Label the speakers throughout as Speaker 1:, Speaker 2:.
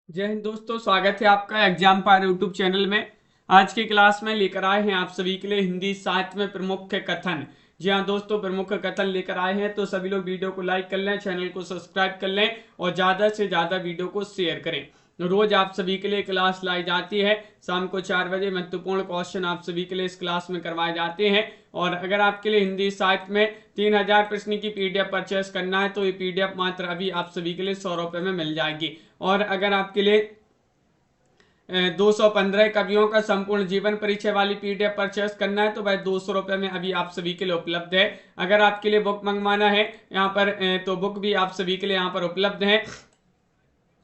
Speaker 1: जय हिंद दोस्तों, स्वागत है आपका एग्जाम पार यूट्यूब चैनल में। आज की क्लास में लेकर आए हैं आप सभी के लिए हिंदी साहित्य में प्रमुख कथन। जी हाँ दोस्तों, प्रमुख कथन लेकर आए हैं, तो सभी लोग वीडियो को लाइक कर लें, चैनल को सब्सक्राइब कर लें और ज़्यादा से ज़्यादा वीडियो को शेयर करें। रोज आप सभी के लिए क्लास लाई जाती है। शाम को 4 बजे महत्वपूर्ण क्वेश्चन आप सभी के लिए इस क्लास में करवाए जाते हैं। और अगर आपके लिए हिंदी साहित्य में 3000 प्रश्न की पीडीएफ परचेस करना है तो ये पीडीएफ मात्र अभी आप सभी के लिए 100 रुपये में मिल जाएगी। और अगर आपके लिए 215 कवियों का संपूर्ण जीवन परिचय वाली पीडीएफ परचेस करना है तो भाई 200 रुपये में अभी आप सभी के लिए उपलब्ध है। अगर आपके लिए बुक मंगवाना है यहाँ पर तो बुक भी आप सभी के लिए यहाँ पर उपलब्ध है।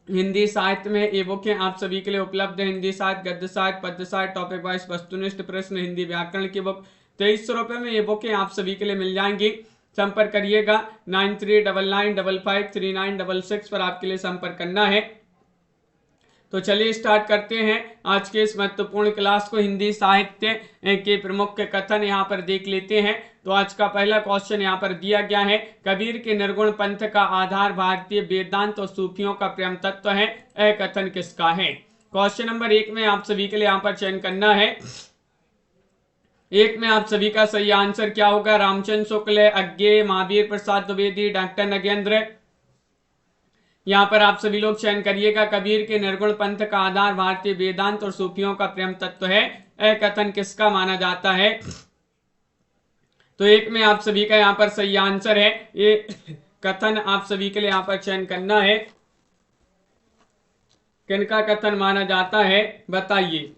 Speaker 1: हिंदी साहित्य में ये बुकें आप सभी के लिए उपलब्ध है। हिंदी साहित्य, गद्य साहित्य, पद्य साहित्य, टॉपिक वाइज वस्तुनिष्ठ प्रश्न, हिंदी व्याकरण की बुक 2300 रुपये में ये बुकें आप सभी के लिए मिल जाएंगी। संपर्क करिएगा 9399553966 पर आपके लिए संपर्क करना है। तो चलिए स्टार्ट करते हैं आज के इस महत्वपूर्ण क्लास को। हिंदी साहित्य के प्रमुख कथन यहाँ पर देख लेते हैं। तो आज का पहला क्वेश्चन यहाँ पर दिया गया है, कबीर के निर्गुण पंथ का आधार भारतीय वेदांत और सूफियों का प्रेम तत्व है, यह कथन किसका है। क्वेश्चन नंबर 1 में आप सभी के लिए यहाँ पर चयन करना है। 1 में आप सभी का सही आंसर क्या होगा? रामचंद्र शुक्ल, अज्ञेय, महावीर प्रसाद द्विवेदी, डॉक्टर नगेंद्र। यहाँ पर आप सभी लोग चयन करिएगा। कबीर के निर्गुण पंथ का आधार भारतीय वेदांत और सूफियों का प्रेम तत्व है, यह कथन किसका माना जाता है? तो 1 में आप सभी का यहाँ पर सही आंसर है। ये कथन आप सभी के लिए यहाँ पर चयन करना है। किनका कथन माना जाता है बताइए।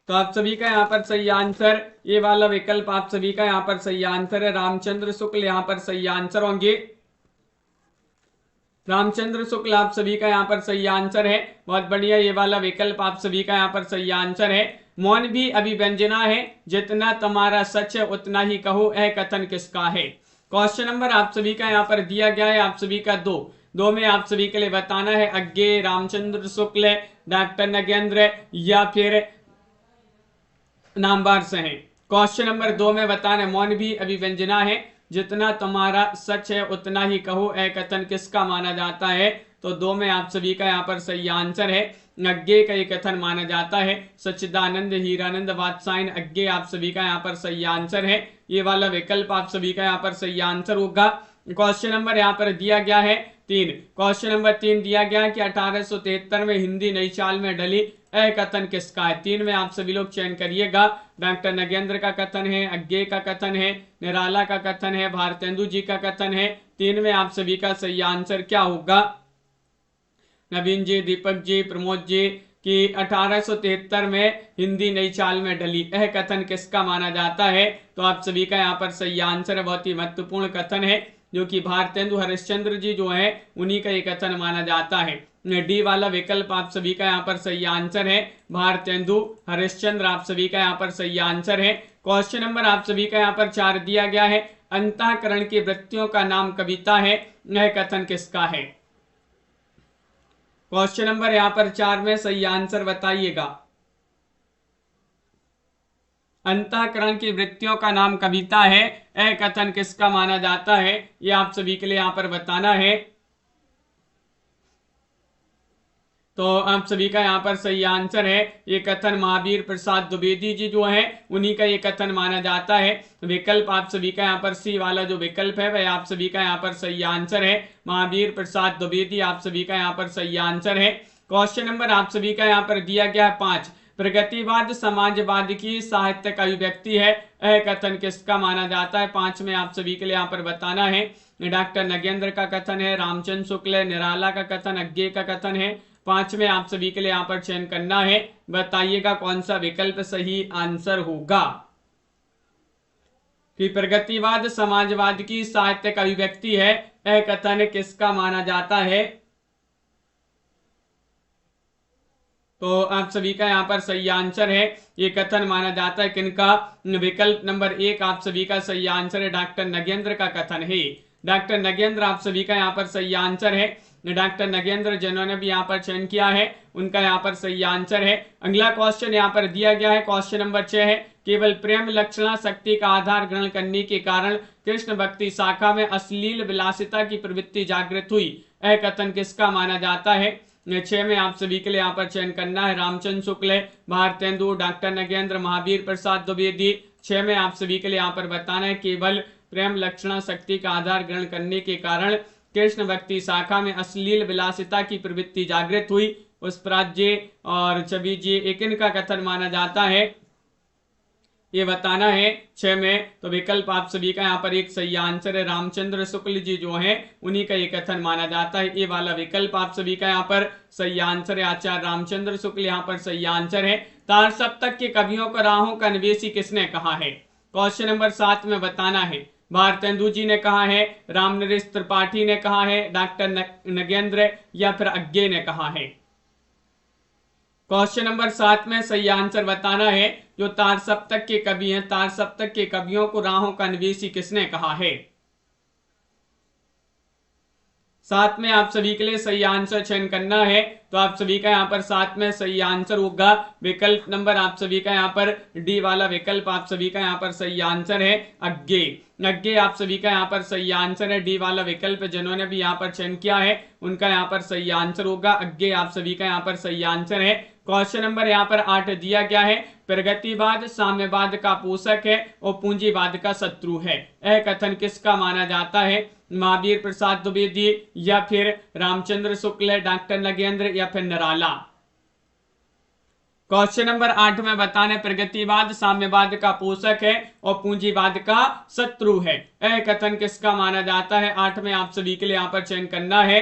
Speaker 1: तो आप सभी का यहाँ पर सही आंसर, ये वाला विकल्प आप सभी का यहाँ पर सही आंसर है। रामचंद्र शुक्ल यहाँ पर सही आंसर होंगे। रामचंद्र शुक्ल आप सभी का यहाँ पर सही आंसर है। बहुत बढ़िया, ये वाला विकल्प आप सभी का यहाँ पर सही आंसर है। मौन भी अभिव्यंजना है, जितना तुम्हारा सच है उतना ही कहो, यह कथन किसका है। क्वेश्चन नंबर आप सभी का यहाँ पर दिया गया है, आप सभी का दो में आप सभी के लिए बताना है, अज्ञेय, रामचंद्र शुक्ल, डॉक्टर नगेंद्र या फिर नामवार से है। क्वेश्चन नंबर 2 में बताना है, मौन भी अभिव्यंजना है, जितना तुम्हारा सच है उतना ही कहो, यह कथन किसका माना जाता है। तो 2 में आप सभी का यहाँ पर सही आंसर है। अज्ञेय का ये कथन माना जाता है। सच्चिदानंद, हीरानंद, वात्सायन, अज्ञेय आप सभी का यहाँ पर सही आंसर है। ये वाला विकल्प आप सभी का यहाँ पर सही आंसर होगा। क्वेश्चन नंबर यहाँ पर दिया गया है 3। क्वेश्चन नंबर 3 दिया गया है कि 1873 में हिंदी नई चाल में ढली, यह कथन किसका है। 3 में आप सभी लोग चयन करिएगा। डॉक्टर नगेंद्र का कथन है, अज्ञेय का कथन है, निराला का कथन है, भारतेंदु जी का कथन है। 3 में आप सभी का सही आंसर क्या होगा? नवीन जी, दीपक जी, प्रमोद जी कि 1873 में हिंदी नई चाल में ढली, यह कथन किसका माना जाता है। तो आप सभी का यहाँ पर सही आंसर है। बहुत ही महत्वपूर्ण कथन है, जो कि भारतेंदु हरिश्चंद्र जी जो है उन्हीं का ये कथन माना जाता है। डी वाला विकल्प आप सभी का यहाँ पर सही आंसर है। भारतेंदु हरिश्चंद्र आप सभी का यहाँ पर सही आंसर है। क्वेश्चन नंबर आप सभी का यहाँ पर 4 दिया गया है, अंतःकरण की वृत्तियों का नाम कविता है, यह कथन किसका है। क्वेश्चन नंबर यहाँ पर 4 में सही आंसर बताइएगा। अंतःकरण की वृत्तियों का नाम कविता है, यह कथन किसका माना जाता है, ये आप सभी के लिए यहाँ पर बताना है। तो आप सभी का यहाँ पर सही आंसर है। ये कथन महावीर प्रसाद द्विवेदी जी जो है उन्हीं का ये कथन माना जाता है। विकल्प आप सभी का यहाँ पर सी वाला जो विकल्प है वह आप सभी का यहाँ पर सही आंसर है। महावीर प्रसाद द्विवेदी आप सभी का यहाँ पर सही आंसर है। क्वेश्चन नंबर आप सभी का यहाँ पर दिया गया है 5। प्रगतिवाद समाजवाद की साहित्यिक अभिव्यक्ति है, यह कथन किसका माना जाता है। 5 में आप सभी के लिए यहाँ पर बताना है। डॉक्टर नगेंद्र का कथन है, रामचंद्र शुक्ल, निराला का कथन, अज्ञेय का कथन है। 5 में आप सभी के लिए यहाँ पर चयन करना है। बताइएगा कौन सा विकल्प सही आंसर होगा। कि प्रगतिवाद समाजवाद की साहित्यिक अभिव्यक्ति है, यह कथन किसका माना जाता है। तो आप सभी का यहाँ पर सही आंसर है। ये कथन माना जाता है किनका? विकल्प नंबर 1 आप सभी का सही आंसर है, डॉक्टर नगेंद्र का कथन है। डॉक्टर नगेंद्र आप सभी का यहाँ पर सही आंसर है। डॉक्टर नगेंद्र जिन्होंने भी यहाँ पर चयन किया है उनका यहाँ पर सही आंसर है। अगला क्वेश्चन यहाँ पर दिया गया है, क्वेश्चन नंबर 6 है, केवल प्रेम लक्षणा शक्ति का आधार ग्रहण करने के कारण कृष्ण भक्ति शाखा में अश्लील विलासिता की प्रवृत्ति जागृत हुई। यह कथन किसका माना जाता है? 6 में आप सभी के लिए यहाँ पर चयन करना है। रामचंद्र शुक्ल, भारतेंदु, डॉक्टर नगेंद्र, महावीर प्रसाद द्विवेदी। 6 में आप सभी के लिए यहाँ पर बताना है केवल प्रेम लक्षणा शक्ति का आधार ग्रहण करने के कारण कृष्ण भक्ति शाखा में अश्लील विलासिता की प्रवृत्ति जागृत हुई। पुष्पराज जी और छवि जी, एक इनका कथन माना जाता है, ये बताना है 6 में। तो विकल्प आप सभी का यहाँ पर एक सही आंसर है। रामचंद्र शुक्ल जी जो हैं उन्हीं का ये कथन माना जाता है। ये वाला विकल्प आप सभी का यहाँ पर सही आंसर है। आचार्य रामचंद्र शुक्ल यहाँ पर सही आंसर है। तार सप्तक के कवियों को राहों का निवेशी किसने कहा है? क्वेश्चन नंबर 7 में बताना है। भारतेंदु जी ने कहा है, रामनरेश त्रिपाठी ने कहा है, डॉक्टर नगेंद्र या फिर अज्ञे ने कहा है? क्वेश्चन नंबर 7 में सही आंसर बताना है। जो तार सप्तक के कवि हैं, तार सप्तक के कवियों को राहों का निवेशी किसने कहा है? 7 में आप सभी के लिए सही आंसर चयन करना है। तो आप सभी का यहाँ पर 7 में सही आंसर होगा विकल्प नंबर आप सभी का यहाँ पर डी वाला विकल्प आप सभी का यहाँ पर सही आंसर है, अज्ञे। अज्ञे आप सभी का यहाँ पर सही आंसर है। डी वाला विकल्प जिन्होंने भी यहाँ पर चयन किया है उनका यहाँ पर सही आंसर होगा अज्ञे। आप सभी का यहाँ पर सही आंसर है। क्वेश्चन नंबर यहाँ पर 8 दिया गया है, प्रगतिवाद साम्यवाद का पोषक है और पूंजीवाद का शत्रु है। यह कथन किसका माना जाता है? महावीर प्रसाद द्विवेदी या फिर रामचंद्र शुक्ल, डॉक्टर नगेंद्र या फिर निराला? क्वेश्चन नंबर 8 में बताने प्रगतिवाद साम्यवाद का पोषक है और पूंजीवाद का शत्रु है। यह कथन किसका माना जाता है? 8 में आप सभी के लिए यहाँ पर चयन करना है।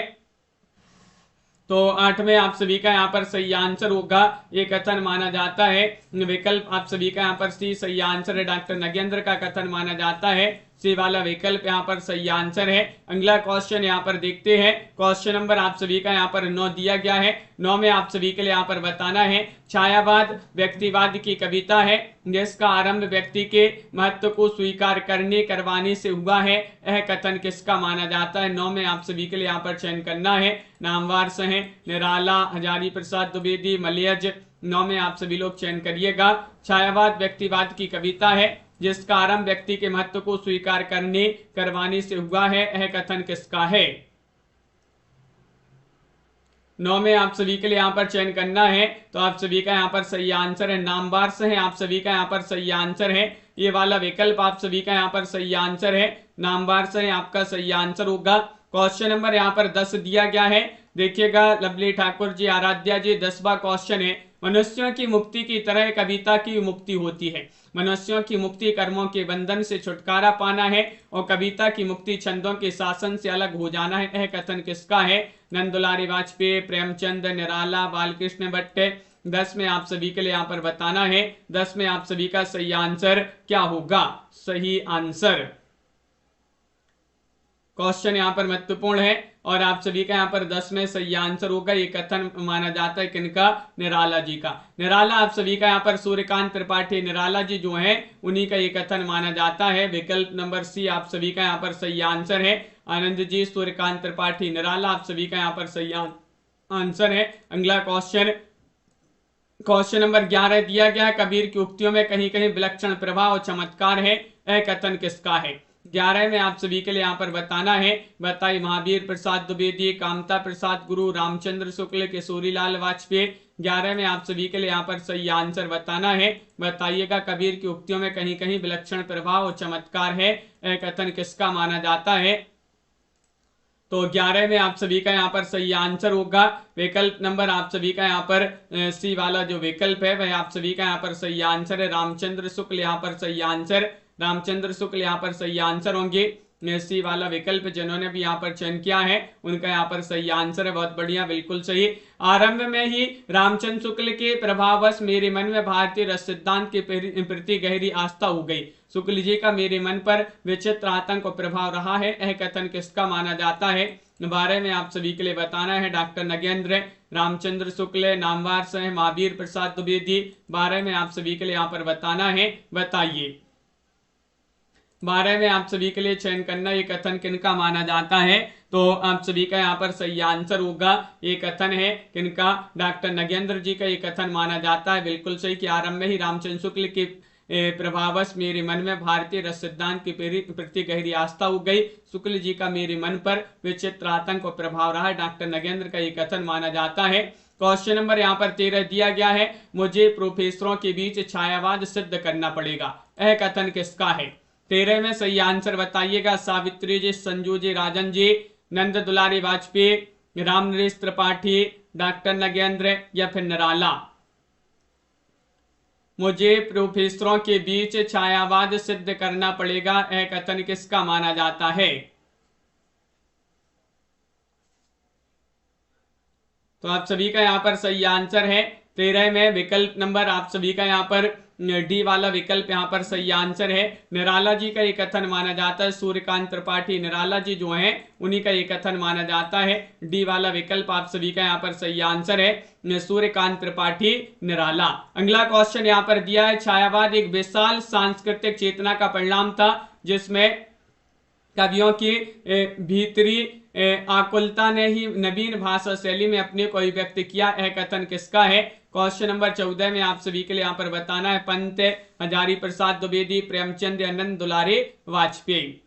Speaker 1: तो 8 में आप सभी का यहाँ पर सही आंसर होगा, ये कथन माना जाता है विकल्प आप सभी का यहाँ पर सी सही आंसर है। डॉक्टर नगेंद्र का कथन माना जाता है, सी वाला विकल्प यहाँ पर सही आंसर है। अगला क्वेश्चन यहाँ पर देखते हैं। क्वेश्चन नंबर आप सभी का यहाँ पर 9 दिया गया है। 9 में आप सभी के लिए यहाँ पर बताना है, छायावाद व्यक्तिवाद की कविता है जिसका आरंभ व्यक्ति के महत्व को स्वीकार करने करवाने से हुआ है। यह कथन किसका माना जाता है? 9 में आप सभी के लिए यहाँ पर चयन करना है। नामवार से हैं निराला, हजारी प्रसाद द्विवेदी, मलयज। 9 में आप सभी लोग चयन करिएगा। छायावाद व्यक्तिवाद की कविता है जिसका आरंभ व्यक्ति के महत्व को स्वीकार करने करवाने से हुआ है। यह कथन किसका है? 9 में आप सभी के लिए यहाँ पर चयन करना है। तो आप सभी का यहाँ पर सही आंसर है, नामवार से है। आप सभी का यहाँ पर सही आंसर है। ये वाला विकल्प आप सभी का यहाँ पर सही आंसर है, नामवार से है आपका सही आंसर होगा। क्वेश्चन नंबर यहाँ पर 10 दिया गया है। देखिएगा लवली ठाकुर जी, आराध्या जी, 10वां क्वेश्चन है, मनुष्यों की मुक्ति की तरह कविता की मुक्ति होती है। मनुष्यों की मुक्ति कर्मों के बंधन से छुटकारा पाना है और कविता की मुक्ति छंदों के शासन से अलग हो जाना है। यह कथन किसका है? नंदुलारी वाजपेयी, प्रेमचंद, निराला, बालकृष्ण भट्ट। 10 में आप सभी के लिए यहाँ पर बताना है। 10 में आप सभी का सही आंसर क्या होगा? सही आंसर क्वेश्चन यहाँ पर महत्वपूर्ण है और आप सभी का यहाँ पर 10 में सही आंसर होगा। ये कथन माना जाता है किनका? निराला जी का। निराला आप सभी का यहाँ पर सूर्यकांत त्रिपाठी निराला जी जो हैं उन्हीं का ये कथन माना जाता है। विकल्प नंबर सी आप सभी का यहाँ पर सही आंसर है। आनंद जी, सूर्यकांत त्रिपाठी निराला आप सभी का यहाँ पर सही आंसर है। अगला क्वेश्चन, क्वेश्चन नंबर 11 दिया गया है, कबीर की उक्तियों में कहीं कहीं विलक्षण प्रभाव और चमत्कार है। यह कथन किसका है? 11 में आप सभी के लिए यहाँ पर बताना है। बताइए, महावीर प्रसाद द्विवेदी, कामता प्रसाद गुरु, रामचंद्र शुक्ल, किशोरीलाल वाजपेयी। 11 में आप सभी के लिए यहाँ पर सही आंसर बताना है। बताइएगा, कबीर की उक्तियों में कहीं कहीं विलक्षण प्रभाव और चमत्कार है। यह कथन किसका माना जाता है? तो 11 में आप सभी का यहाँ पर सही आंसर होगा विकल्प नंबर आप सभी का यहाँ पर सी वाला जो विकल्प है वह आप सभी का यहाँ पर सही आंसर है। रामचंद्र शुक्ल यहाँ पर सही आंसर, रामचंद्र शुक्ल यहाँ पर सही आंसर होंगे। सी वाला विकल्प जिन्होंने भी यहाँ पर चयन किया है उनका यहाँ पर सही आंसर है। बहुत बढ़िया, बिल्कुल सही। आरंभ में ही रामचंद्र शुक्ल के प्रभाववश मेरे मन में भारतीय रस सिद्धांत के प्रति गहरी आस्था हो गई। शुक्ल जी का मेरे मन पर विचित्र आतंक और प्रभाव रहा है। यह कथन किसका माना जाता है? 12 में आप सभी के लिए बताना है। डॉक्टर नगेंद्र, रामचंद्र शुक्ल, नामवार से महावीर प्रसाद द्विवेदी। 12 में आप सभी के लिए यहाँ पर बताना है। बताइए, 12 में आप सभी के लिए चयन करना, ये कथन किनका माना जाता है? तो आप सभी का यहाँ पर सही आंसर होगा। ये कथन है किनका? डॉक्टर नगेंद्र जी का ये कथन माना जाता है। बिल्कुल सही कि आरंभ में ही रामचंद्र शुक्ल के प्रभावश मेरे मन में भारतीय रस सिद्धांत के प्रति गहरी आस्था हो गई। शुक्ल जी का मेरे मन पर विचित्र आतंक और प्रभाव रहा। डॉक्टर नगेंद्र का ये कथन माना जाता है। क्वेश्चन नंबर यहाँ पर 13 दिया गया है, मुझे प्रोफेसरों के बीच छायावाद सिद्ध करना पड़ेगा। यह कथन किसका है? 13 में सही आंसर बताइएगा। सावित्री जी, संजू जी, राजन जी, नंद दुलारी वाजपेयी, रामनरेश त्रिपाठी, डॉक्टर नगेंद्र या फिर निराला। मुझे प्रोफेसरों के बीच छायावाद सिद्ध करना पड़ेगा, यह कथन किसका माना जाता है? तो आप सभी का यहाँ पर सही आंसर है 13 में विकल्प नंबर आप सभी का यहाँ पर डी वाला विकल्प यहाँ पर सही आंसर है। निराला जी का ये कथन माना जाता है। सूर्यकांत त्रिपाठी निराला जी जो हैं उन्हीं का ये कथन माना जाता है। डी वाला विकल्प आप सभी का यहाँ पर सही आंसर है, सूर्यकांत त्रिपाठी निराला। अगला क्वेश्चन यहाँ पर दिया है, छायावाद एक विशाल सांस्कृतिक चेतना का परिणाम था जिसमें कवियों की भीतरी आकुलता ने ही नवीन भाषा शैली में अपने को अभिव्यक्त किया। यह कथन किसका है? क्वेश्चन नंबर 14 में आप सभी के लिए यहाँ पर बताना है। पंत, हजारी प्रसाद द्विवेदी, प्रेमचंद, आनंद दुलारी वाजपेयी।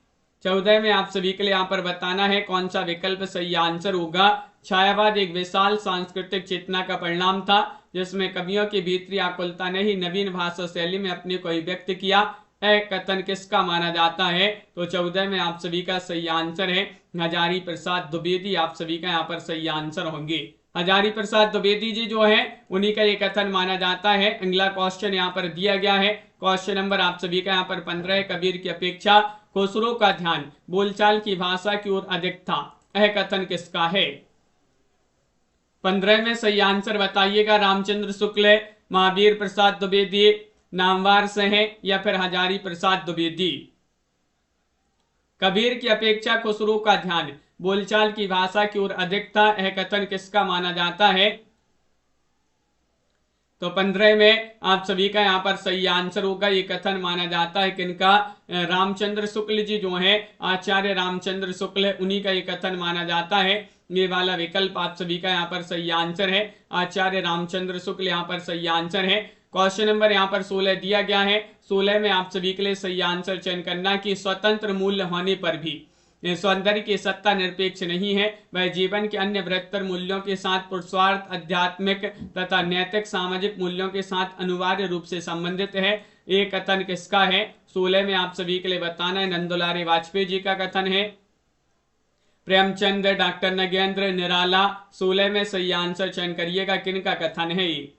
Speaker 1: 14 में आप सभी के लिए यहाँ पर बताना है कौन सा विकल्प सही आंसर होगा। छायावाद एक विशाल सांस्कृतिक चेतना का परिणाम था जिसमें कवियों की भीतरी आकुलता ने ही नवीन भाषा शैली में अपने को अभिव्यक्त किया। कथन किसका माना जाता है? तो 14 में आप सभी का सही आंसर है हजारी प्रसाद द्विवेदी। आप सभी का यहाँ पर सही आंसर होंगे। हजारी प्रसाद द्विवेदी जी जो है उन्हीं का ये कथन माना जाता है। अगला क्वेश्चन यहाँ पर दिया गया है। क्वेश्चन नंबर आप सभी का यहाँ पर 15 है, कबीर की अपेक्षा खुसरो का ध्यान बोलचाल की भाषा की ओर अधिक था। यह कथन किसका है? 15 में सही आंसर बताइएगा। रामचंद्र शुक्ल, महावीर प्रसाद द्विवेदी, नामवर सिंह या फिर हजारी प्रसाद द्विवेदी। कबीर की अपेक्षा खुसरो का ध्यान बोलचाल की भाषा की ओर अधिक था, यह कथन किसका माना जाता है? तो 15 में आप सभी का यहाँ पर सही आंसर होगा। ये कथन माना जाता है किनका? रामचंद्र शुक्ल जी जो है, आचार्य रामचंद्र शुक्ल, उन्हीं का ये कथन माना जाता है। ये वाला विकल्प आप सभी का यहाँ पर सही आंसर है, आचार्य रामचंद्र शुक्ल यहाँ पर सही आंसर है। क्वेश्चन नंबर यहाँ पर 16 दिया गया है। 16 में आप सभी के लिए सही आंसर चयन करना कि स्वतंत्र मूल्य होने पर भी सौंदर्य की सत्ता निरपेक्ष नहीं है, वह जीवन के अन्य बृहत्तर मूल्यों के साथ पुरुषार्थ, आध्यात्मिक तथा नैतिक सामाजिक मूल्यों के साथ अनिवार्य रूप से संबंधित है। ये कथन किसका है? 16 में आप सभी के लिए बताना है। नंदुलारी वाजपेयी जी का कथन है। प्रेमचंद, डॉक्टर नगेंद्र, निराला। 16 में सही आंसर चयन करिएगा, किनका कथन है ये?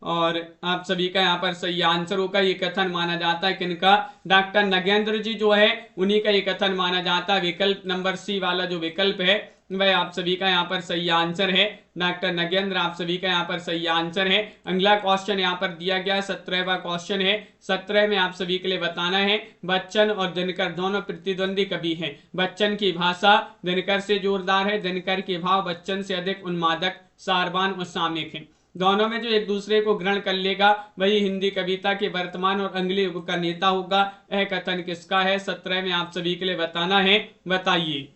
Speaker 1: और आप सभी का यहाँ पर सही आंसर होगा। ये कथन माना जाता है किनका? डॉक्टर नगेंद्र जी जो है उन्हीं का ये कथन माना जाता है। विकल्प नंबर सी वाला जो विकल्प है वह आप सभी का यहाँ पर सही आंसर है। डॉक्टर नगेंद्र आप सभी का यहाँ पर सही आंसर है। अगला क्वेश्चन यहाँ पर दिया गया 17वां क्वेश्चन है। 17 में आप सभी के लिए बताना है, बच्चन और दिनकर दोनों प्रतिद्वंदी कवि हैं। बच्चन की भाषा दिनकर से जोरदार है, दिनकर के भाव बच्चन से अधिक उन्मादक, सारवान और सामयिक है। दोनों में जो एक दूसरे को ग्रहण कर लेगा वही हिंदी कविता के वर्तमान और अगले युग का नेता होगा। यह कथन किसका है? 17 में आप सभी के लिए बताना है, बताइए।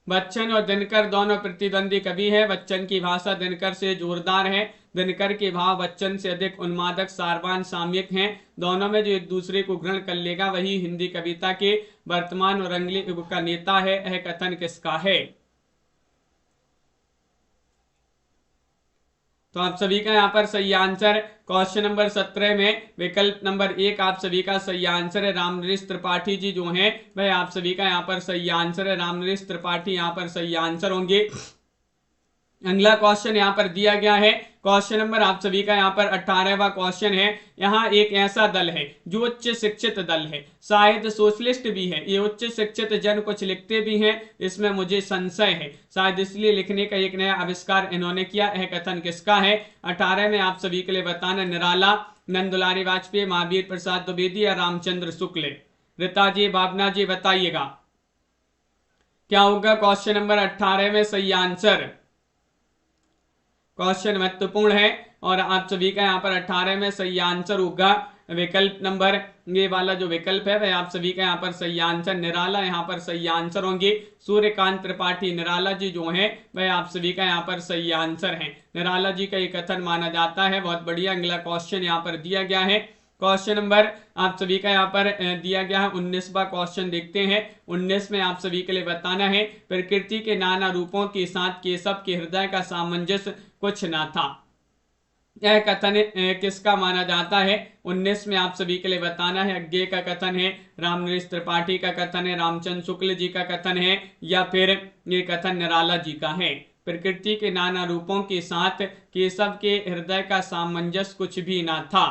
Speaker 1: बच्चन और दिनकर दोनों प्रतिद्वंदी कवि हैं। बच्चन की भाषा दिनकर से जोरदार है, दिनकर के भाव बच्चन से अधिक उन्मादक, सारवान, सामयिक हैं। दोनों में जो एक दूसरे को ग्रहण कर लेगा वही हिंदी कविता के वर्तमान और अगले युग का नेता है। यह कथन किसका है? तो आप सभी का यहाँ पर सही आंसर क्वेश्चन नंबर 17 में विकल्प नंबर 1 आप सभी का सही आंसर है। रामनरेश त्रिपाठी जी जो हैं वह आप सभी का यहाँ पर सही आंसर है। रामनरेश त्रिपाठी यहाँ पर सही आंसर होंगे। अगला क्वेश्चन यहाँ पर दिया गया है। क्वेश्चन नंबर आप सभी का यहाँ पर 18वां क्वेश्चन है। यहाँ एक ऐसा दल है जो उच्च शिक्षित दल है, शायद सोशलिस्ट भी है। ये उच्च शिक्षित जन कुछ लिखते भी हैं, इसमें मुझे संशय है, शायद इसलिए लिखने का एक नया आविष्कार इन्होंने किया। यह कथन किसका है? 18 में आप सभी के लिए बताना, निराला, नंदुलारी वाजपेयी, महावीर प्रसाद द्विवेदी या रामचंद्र शुक्ल। रीता जी, भावना जी बताइएगा क्या होगा क्वेश्चन नंबर 18 में सही आंसर। क्वेश्चन महत्वपूर्ण है और आप सभी का यहाँ पर 18 में सही आंसर होगा विकल्प नंबर ये वाला जो विकल्प है वह आप सभी का यहाँ पर सही आंसर निराला यहाँ पर सही आंसर होंगे। सूर्यकांत त्रिपाठी निराला जी जो हैं वह आप सभी का यहाँ पर सही आंसर है। निराला जी का ये कथन माना जाता है। बहुत बढ़िया। अगला क्वेश्चन यहाँ पर दिया गया है। क्वेश्चन नंबर आप सभी का यहाँ पर दिया गया है 19वां क्वेश्चन देखते हैं। 19 में आप सभी के लिए बताना है प्रकृति के नाना रूपों के साथ केशव के हृदय का सामंजस्य कुछ ना था। यह कथन किसका माना जाता है? 19 में आप सभी के लिए बताना है। अज्ञे का कथन है, रामनरेश त्रिपाठी का कथन है, रामचंद्र शुक्ल जी का कथन है, या फिर ये कथन निराला जी का है। प्रकृति के नाना रूपों के साथ केशव के हृदय का सामंजस्य कुछ भी ना था।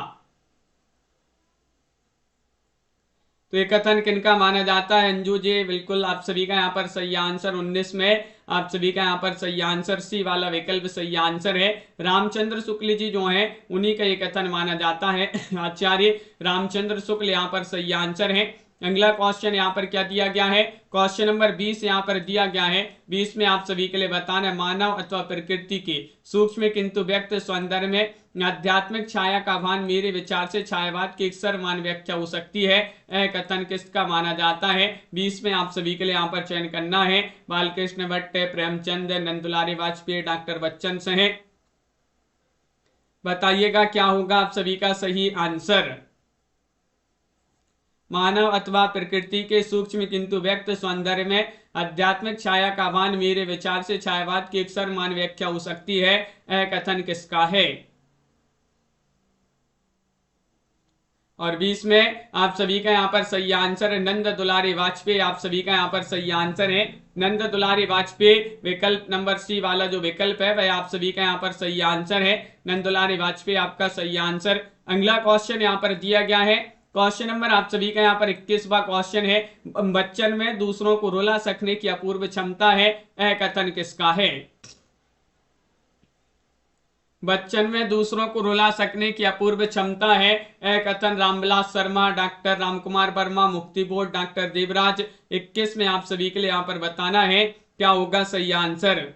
Speaker 1: तो ये कथन किनका माना जाता है? अंजू जी बिल्कुल आप सभी का यहाँ पर सही आंसर 19 में आप सभी का यहाँ पर सही आंसर सी वाला विकल्प सही आंसर है। रामचंद्र शुक्ल जी जो हैं उन्हीं का ये कथन माना जाता है। आचार्य रामचंद्र शुक्ल यहाँ पर सही आंसर है। अगला क्वेश्चन यहाँ पर क्या दिया गया है? क्वेश्चन नंबर 20 यहाँ पर दिया गया है। 20 में आप सभी के लिए बताना है मानव अथवा प्रकृति के सूक्ष्म किंतु व्यक्त सौंदर्य में आध्यात्मिक छाया का भान मेरे विचार से छायावाद की एक सर्वमान्य व्याख्या हो सकती है। यह कथन किसका माना जाता है? 20 में आप सभी के लिए यहाँ पर चयन करना है। बालकृष्ण भट्ट, प्रेमचंद, नंदुलारी वाजपेयी, डॉक्टर बच्चन से है। बताइएगा क्या होगा आप सभी का सही आंसर। मानव अथवा प्रकृति के सूक्ष्म किंतु व्यक्त सौंदर्य में आध्यात्मिक छाया का भान मेरे विचार से छायावाद की एक सर्वमान्य व्याख्या हो सकती है। यह कथन किसका है? और 20 में आप सभी का यहाँ पर सही आंसर है नंद दुलारी वाजपेयी। आप सभी का यहाँ पर सही आंसर है नंद दुलारी वाजपेयी। विकल्प नंबर सी वाला जो विकल्प है वह आप सभी का यहाँ पर सही आंसर है। नंद दुलारी वाजपेयी आपका सही आंसर। अगला क्वेश्चन यहाँ पर दिया गया है। क्वेश्चन नंबर आप सभी का यहाँ पर 21वां क्वेश्चन है। बच्चन में दूसरों को रुला सकने की अपूर्व क्षमता है। यह कथन किसका है? बच्चन में दूसरों को रुला सकने की अपूर्व क्षमता है। यह कथन रामविलास शर्मा, डॉक्टर रामकुमार वर्मा, मुक्ति बोध, डॉक्टर देवराज। 21 में आप सभी के लिए यहाँ पर बताना है क्या होगा सही आंसर।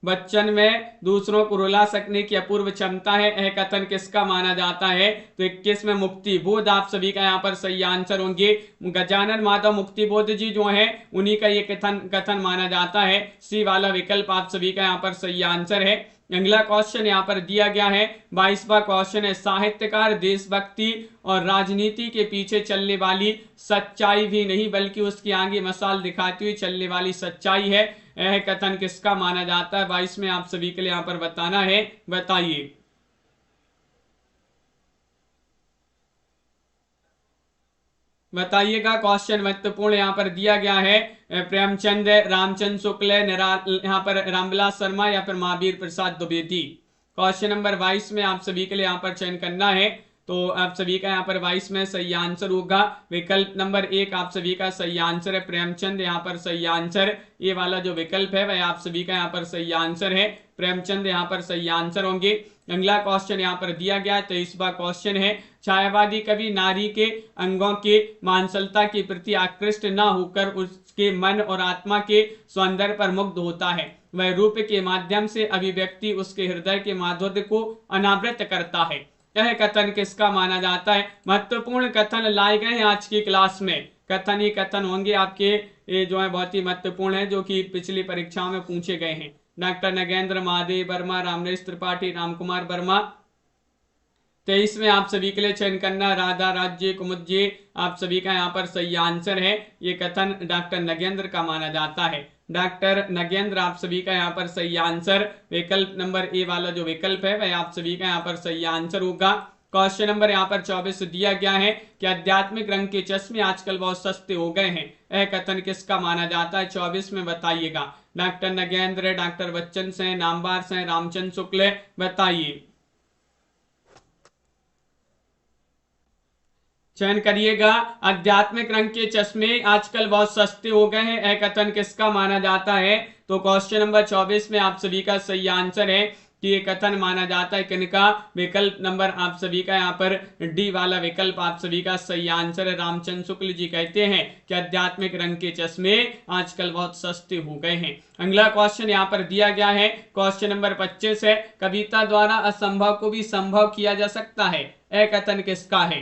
Speaker 1: बच्चन में दूसरों को रुला सकने की अपूर्व क्षमता है। यह कथन किसका माना जाता है? तो 21 में मुक्ति बोध आप सभी का यहाँ पर सही आंसर होंगे। गजानन माधव मुक्ति बोध जी जो है उन्हीं का ये कथन माना जाता है। सी वाला विकल्प आप सभी का यहाँ पर सही आंसर है। अगला क्वेश्चन यहाँ पर दिया गया है। 22वां क्वेश्चन है साहित्यकार देशभक्ति और राजनीति के पीछे चलने वाली सच्चाई भी नहीं बल्कि उसकी आगे मसाल दिखाती हुई चलने वाली सच्चाई है। यह कथन किसका माना जाता है? 22 में आप सभी के लिए यहाँ पर बताना है। बताइए। बताइएगा। क्वेश्चन महत्वपूर्ण यहाँ पर दिया गया है। प्रेमचंद, रामचंद्र शुक्ल, यहाँ पर रामविलास शर्मा या फिर महावीर प्रसाद द्विवेदी। क्वेश्चन नंबर 22 में आप सभी के लिए यहाँ पर चयन करना है। तो आप सभी का यहाँ पर 22 में सही आंसर होगा विकल्प नंबर 1 आप सभी का सही आंसर है। प्रेमचंद यहाँ पर सही आंसर। ये वाला जो विकल्प है वह आप सभी का यहाँ पर सही आंसर है। प्रेमचंद यहाँ पर सही आंसर होंगे। अगला क्वेश्चन यहाँ पर दिया गया 23वां क्वेश्चन है। छायावादी कवि नारी के अंगों के मांसलता के प्रति आकृष्ट न होकर उसके मन और आत्मा के सौंदर्य पर मुग्ध होता है। वह रूप के माध्यम से अभिव्यक्ति उसके हृदय के माधुर्य को अनावृत करता है। यह कथन किसका माना जाता है? महत्वपूर्ण कथन लाए गए हैं आज की क्लास में। कथन ही कथन होंगे आपके ये जो है बहुत ही महत्वपूर्ण है, जो कि पिछली परीक्षाओं में पूछे गए हैं। डॉक्टर नगेंद्र, महादेव वर्मा, रामनरेश त्रिपाठी, रामकुमार वर्मा। 23 में आप सभी के लिए चयन करना राधा राज्य कुमुद जी आप सभी का यहाँ पर सही आंसर है। ये कथन डॉक्टर नगेंद्र का माना जाता है। डॉक्टर नगेंद्र आप सभी का यहाँ पर सही आंसर। विकल्प नंबर ए वाला जो विकल्प है वह आप सभी का यहाँ पर सही आंसर होगा। क्वेश्चन नंबर यहाँ पर 24 दिया गया है कि आध्यात्मिक रंग के चश्मे आजकल बहुत सस्ते हो गए हैं। यह कथन किसका माना जाता है? 24 में बताइएगा। डॉक्टर नगेंद्र, डॉक्टर बच्चन से, नामबार से, रामचंद्र शुक्ल। बताइए, चयन करिएगा। आध्यात्मिक रंग के चश्मे आजकल बहुत सस्ते हो गए हैं। यह कथन किसका माना जाता है? तो क्वेश्चन नंबर 24 में आप सभी का सही आंसर है कि ये कथन माना जाता है किनका? विकल्प नंबर आप सभी का यहाँ पर डी वाला विकल्प आप सभी का सही आंसर है। रामचंद्र शुक्ल जी कहते हैं कि आध्यात्मिक रंग के चश्मे आजकल बहुत सस्ते हो गए हैं। अगला क्वेश्चन यहाँ पर दिया गया है, क्वेश्चन नंबर 25 है, कविता द्वारा असंभव को भी संभव किया जा सकता है, यह कथन किसका है?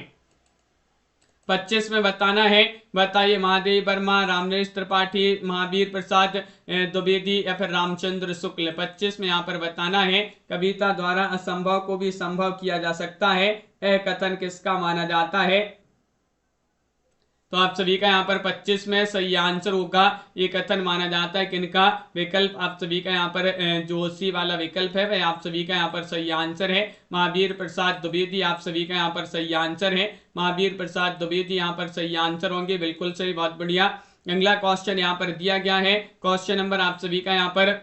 Speaker 1: 25 में बताना है, बताइए। महादेव वर्मा, रामनेश त्रिपाठी, महावीर प्रसाद द्विवेदी या फिर रामचंद्र शुक्ल। 25 में यहाँ पर बताना है, कविता द्वारा असंभव को भी संभव किया जा सकता है, यह कथन किसका माना जाता है? तो आप सभी का यहाँ पर 25 में सही आंसर होगा, ये कथन माना जाता है किनका? विकल्प आप सभी का यहाँ पर जोशी वाला विकल्प है, वह आप सभी का यहाँ पर सही आंसर है। महावीर प्रसाद द्विवेदी आप सभी का यहाँ पर सही आंसर है। महावीर प्रसाद द्विवेदी यहाँ पर सही आंसर होंगे, बिल्कुल सही, बहुत बढ़िया। अगला क्वेश्चन यहाँ पर दिया गया है, क्वेश्चन नंबर आप सभी का यहाँ पर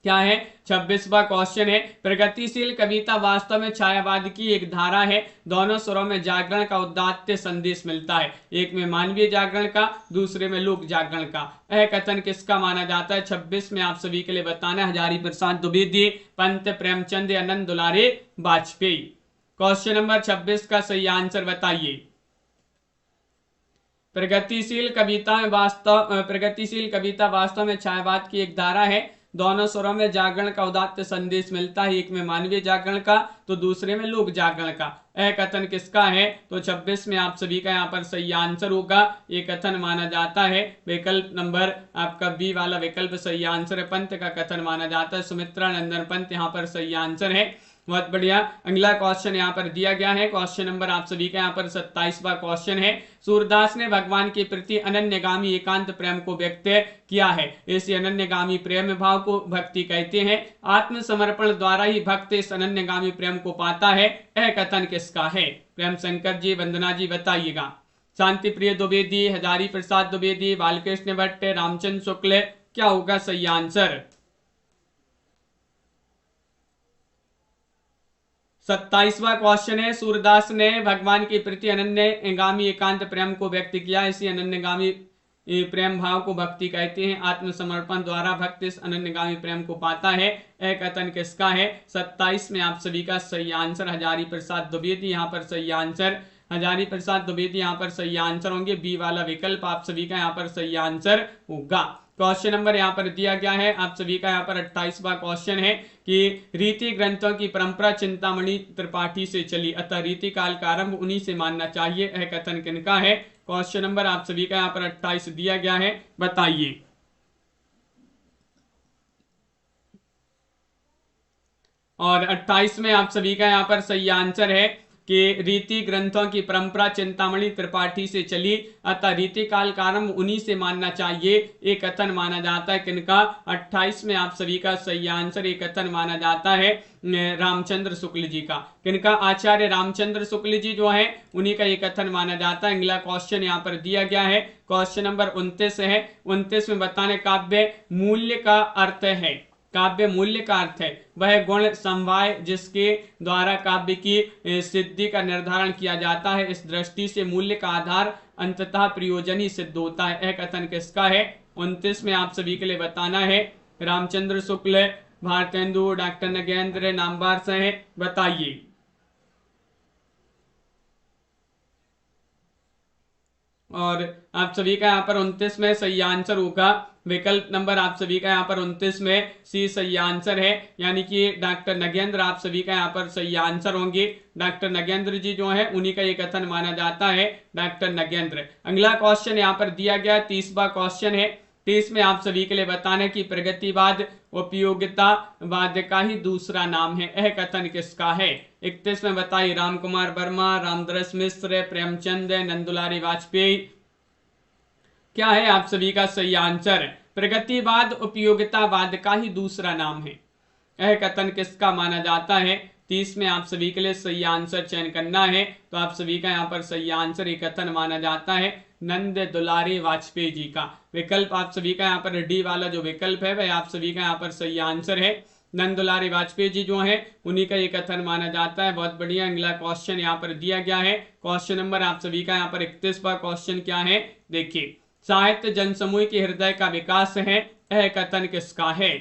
Speaker 1: क्या है? 26वां क्वेश्चन है, प्रगतिशील कविता वास्तव में छायावाद की एक धारा है, दोनों स्वरों में जागरण का उदात्त संदेश मिलता है, एक में मानवीय जागरण का, दूसरे में लोक जागरण का, यह कथन किसका माना जाता है? 26 में आप सभी के लिए बताना है, हजारी प्रसाद द्विवेदी, पंत प्रेमचंद, आनंद दुलारे वाजपेयी। क्वेश्चन नंबर 26 का सही आंसर बताइए। प्रगतिशील कविता वास्तव में छायावाद की एक धारा है, दोनों स्वरों में जागरण का उदात्त संदेश मिलता है, एक में मानवीय जागरण का तो दूसरे में लोक जागरण का, यह कथन किसका है? तो 26 में आप सभी का यहाँ पर सही आंसर होगा, ये कथन माना जाता है विकल्प नंबर आपका बी वाला विकल्प सही आंसर है, पंत का कथन माना जाता है। सुमित्रा नंदन पंत यहाँ पर सही आंसर है, बहुत बढ़िया। अगला क्वेश्चन यहाँ पर दिया गया है, क्वेश्चन नंबर आप सभी का यहाँ पर 27वां क्वेश्चन है, सूरदास ने भगवान के प्रति अनन्यगामी एकांत प्रेम को व्यक्त किया है, इसी अनन्यगामी प्रेम भाव को भक्ति कहते हैं, आत्मसमर्पण द्वारा ही भक्त इस अनन्यगामी प्रेम को पाता है, यह कथन किसका है? प्रेम शंकर जी, वंदना जी बताइएगा। शांति प्रिय द्विवेदी, हजारी प्रसाद द्विवेदी, बालकृष्ण भट्ट, रामचंद्र शुक्ल, क्या होगा सही आंसर? 27वां क्वेश्चन है, सूरदास ने भगवान के प्रति अनन्यगामी एकांत प्रेम को व्यक्त किया, इसी अनन्यगामी प्रेम भाव को भक्ति कहते हैं, आत्मसमर्पण द्वारा भक्त इस अनन्यगामी प्रेम को पाता है, यह कथन किसका है? 27 में आप सभी का सही आंसर हजारी प्रसाद द्विवेदी यहाँ पर सही आंसर, हजारी प्रसाद द्विवेदी यहाँ पर सही आंसर होंगे, बी वाला विकल्प आप सभी का यहाँ पर सही आंसर होगा। क्वेश्चन नंबर यहाँ पर दिया गया है, आप सभी का यहाँ पर 28वां क्वेश्चन है कि रीति ग्रंथों की परंपरा चिंतामणि त्रिपाठी से चली, अतः रीति काल का आरंभ उन्हीं से मानना चाहिए, यह कथन किनका है? क्वेश्चन नंबर आप सभी का यहाँ पर 28 दिया गया है, बताइए। और 28 में आप सभी का यहाँ पर सही आंसर है कि रीति ग्रंथों की परंपरा चिंतामणि त्रिपाठी से चली, अतः रीति काल का आरंभ उन्हीं से मानना चाहिए, एक कथन माना जाता है किनका? 28 में आप सभी का सही आंसर, एक कथन माना जाता है रामचंद्र शुक्ल जी का। किनका? आचार्य रामचंद्र शुक्ल जी जो है उन्हीं का ये कथन माना जाता है। अगला क्वेश्चन यहाँ पर दिया गया है, क्वेश्चन नंबर 29 है, 29 में बताने काव्य मूल्य का अर्थ है, काव्य मूल्य का अर्थ है वह गुण समवाय जिसके द्वारा काव्य की सिद्धि का निर्धारण किया जाता है, इस दृष्टि से मूल्य का आधार अंततः प्रयोजन ही सिद्ध होता है, यह कथन किसका है? 29 में आप सभी के लिए बताना है, रामचंद्र शुक्ल, भारतेंदु, डॉक्टर नगेंद्र, नामवार से बताइए। और आप सभी का यहाँ पर 29 में सही आंसर होगा विकल्प नंबर आप सभी का यहाँ पर 29 में सी सही आंसर है, यानी कि डॉक्टर नगेंद्र आप सभी का यहाँ पर सही आंसर होंगे। डॉक्टर नगेंद्र जी जो है उन्हीं का ये कथन माना जाता है, डॉक्टर नगेंद्र। अगला क्वेश्चन यहाँ पर दिया गया 30वां क्वेश्चन है, 30 में आप सभी के लिए बताना है कि प्रगतिवाद उपयोगितावाद का ही दूसरा नाम है, यह कथन किसका है? 31 में बताइए। राम कुमार वर्मा, रामदरस मिश्र, प्रेमचंद, नंदुलारी वाजपेयी, क्या है आप सभी का सही आंसर? प्रगतिवाद उपयोगितावाद का ही दूसरा नाम है, यह कथन किसका माना जाता है? 30 में आप सभी के लिए सही आंसर चयन करना है, तो आप सभी का यहाँ पर सही आंसर एक कथन माना जाता है नंद दुलारी वाजपेयी जी का। विकल्प आप सभी का यहाँ पर डी वाला जो विकल्प है वह आप सभी का यहाँ पर सही आंसर है, नंद दुलारी वाजपेयी जी जो है उन्हीं का ये कथन माना जाता है। बहुत बढ़िया। अगला क्वेश्चन यहाँ पर दिया गया है, क्वेश्चन नंबर आप सभी का यहाँ पर 31वां क्वेश्चन क्या है देखिए, साहित्य जनसमूह के हृदय का विकास है, यह कथन किसका है?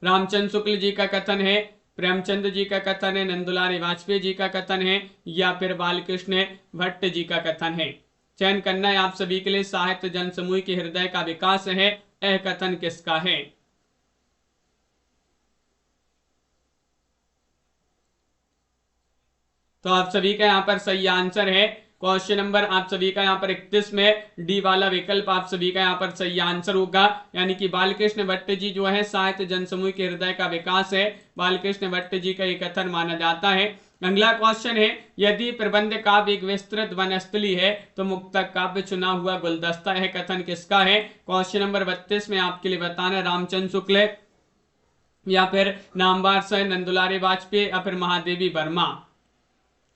Speaker 1: रामचंद्र शुक्ल जी का कथन है, प्रेमचंद जी का कथन है, नंदुलारी वाजपेयी जी का कथन है, या फिर बालकृष्ण भट्ट जी का कथन है। चयन करना है आप सभी के लिए। साहित्य जनसमूह के हृदय का विकास है, यह कथन किसका है? तो आप सभी का यहाँ पर सही आंसर है क्वेश्चन नंबर आप सभी का यहाँ पर 31 में डी वाला विकल्प आप सभी का यहाँ पर सही आंसर होगा। यानी कि बालकृष्ण भट्ट जी जो है साहित्य जनसमूह के हृदय का विकास है, बालकृष्ण भट्ट जी का एक कथन माना जाता है। अगला क्वेश्चन है, यदि प्रबंध काव्य एक विस्तृत वनस्थली है तो मुक्तक काव्य चुना हुआ गुलदस्ता है, कथन किसका है? क्वेश्चन नंबर 32 में आपके लिए बताना रामचंद्र शुक्ल या फिर नामवर से नंदुलारी वाजपेयी या फिर महादेवी वर्मा।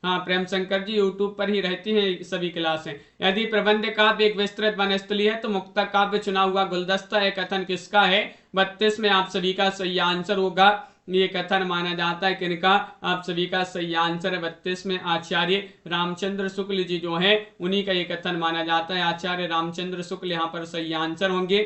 Speaker 1: हाँ, प्रेम शंकर जी यूट्यूब पर ही रहती हैं सभी क्लासें। यदि प्रबंध काव्य एक विस्तृत वनस्थली है तो मुक्तक काव्य चुना हुआ गुलदस्ता है, कथन किसका है? 32 में आप सभी का सही आंसर होगा। ये कथन माना जाता है किनका? आप सभी का सही आंसर है 32 में आचार्य रामचंद्र शुक्ल जी जो है उन्हीं का ये कथन माना जाता है। आचार्य रामचंद्र शुक्ल यहाँ पर सही आंसर होंगे।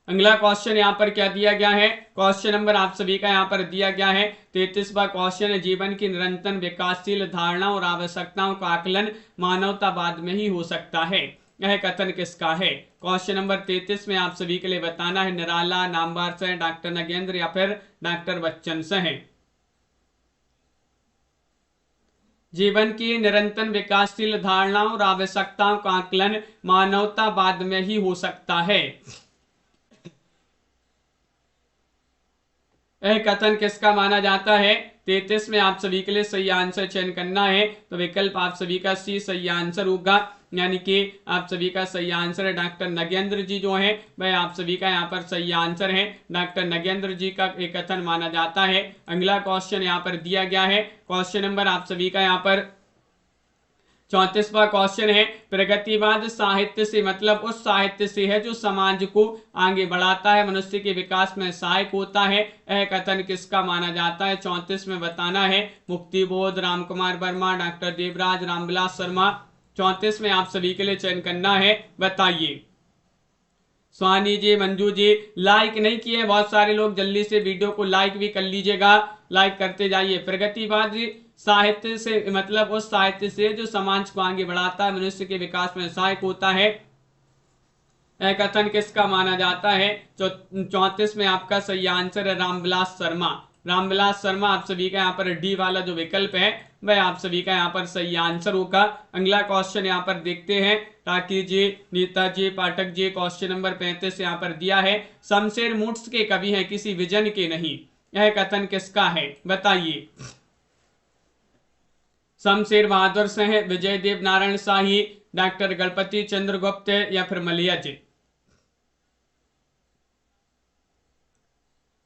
Speaker 1: अगला क्वेश्चन यहाँ पर क्या दिया गया है? क्वेश्चन नंबर आप सभी का यहाँ पर दिया गया है 33वां क्वेश्चन है, जीवन की निरंतर विकासशील धारणा और आवश्यकताओं का आकलन मानवतावाद में ही हो सकता है, यह कथन किसका है? क्वेश्चन नंबर 33 में आप सभी के लिए बताना है निराला, नामवर से, डॉक्टर नगेंद्र या फिर डॉक्टर बच्चन से है। जीवन की निरंतर विकासशील धारणाओं और आवश्यकताओं का आकलन मानवतावाद में ही हो सकता है, यह कथन किसका माना जाता है? 33 में आप सभी के लिए सही आंसर चयन करना है तो विकल्प आप सभी का सी सही आंसर होगा। यानी कि आप सभी का सही आंसर है डॉक्टर नगेंद्र जी जो है वह आप सभी का यहाँ पर सही आंसर है। डॉक्टर नगेंद्र जी का एक कथन माना जाता है। अगला क्वेश्चन यहाँ पर दिया गया है, क्वेश्चन नंबर आप सभी का यहाँ पर 34वां क्वेश्चन है, प्रगतिवाद साहित्य से मतलब उस साहित्य से है जो समाज को आगे बढ़ाता है, मनुष्य के विकास में सहायक होता है, यह कथन किसका माना जाता है? 34 में बताना है मुक्तिबोध, रामकुमार वर्मा, डॉक्टर देवराज, रामविलास शर्मा। 34 में आप सभी के लिए चयन करना है, बताइए। स्वानी जी, मंजू जी लाइक नहीं किए बहुत सारे लोग, जल्दी से वीडियो को लाइक भी कर लीजिएगा, लाइक करते जाइए। प्रगतिवाद साहित्य से मतलब उस साहित्य से जो समाज को आगे बढ़ाता है, मनुष्य के विकास में सहायक होता है, यह कथन किसका माना जाता है? 34 में आपका सही आंसर है रामविलास शर्मा। रामविलास शर्मा आप सभी का यहाँ पर डी वाला जो विकल्प है वह आप सभी का यहाँ पर सही आंसर होगा। अगला क्वेश्चन यहाँ पर देखते हैं, राकी जी, नीता जी, पाठक जी। क्वेश्चन नंबर 35 यहाँ पर दिया है, शमशेर मूड्स के कवि हैं किसी विजन के नहीं, यह कथन किसका है? बताइए। शमशेर बहादुर से है, विजय देव नारायण शाही, डॉक्टर गणपति चंद्र गुप्त या फिर मलिया जी।